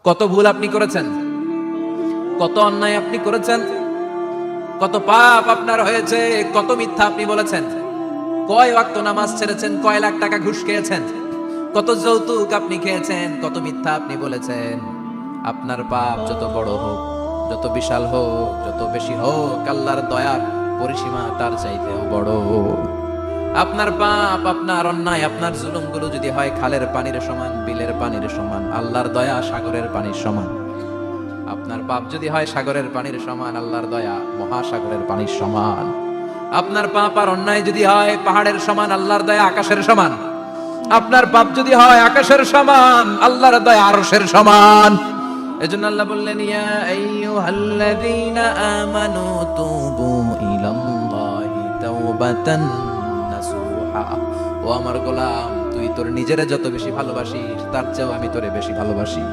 কত ভুল আপনি করেছেন, কত অন্যায় আপনি করেছেন, কত পাপ আপনার হয়েছে, কত মিথ্যা আপনি বলেছেন, কয় ওয়াক্ত নামাজ ছেড়েছেন, কয় লাখ টাকা ঘুষ খেয়েছেন, কত যৌতুক আপনি খেয়েছেন, কত মিথ্যা আপনি বলেছেন। আপনার পাপ যত বড় হোক, যত বিশাল হোক, যত বেশি হোক, আল্লাহর দয়ার পরিসীমা তার চাইতেও বড়। আপনার পাপ, আপনার অন্যায়, আপনার জুলুমগুলো যদি হয় খালের পানির সমান, বিলের পানির সমান, আল্লাহর দয়া সাগরের পানির সমান। আপনার পাপ যদি হয় সাগরের পানির সমান, আল্লাহর দয়া মহাসাগরের পানির সমান। আপনার পাপ আর অন্যায় যদি হয় পাহাড়ের সমান, আল্লাহর দয়া আকাশের সমান। আপনার পাপ যদি হয় আকাশের সমান, আল্লাহর দয়া আরশের সমান। এজন্য আল্লাহ বললেন, ইয়া আইয়ুহাল্লাযীনা আমানু তুবু ইলাল্লাহি তাওবাতান নাসুহা। ও আমার গোলাম, তুই তোর নিজেরে যত বেশি ভালোবাসিস তার চেয়েও আমি তোরে বেশি ভালোবাসি।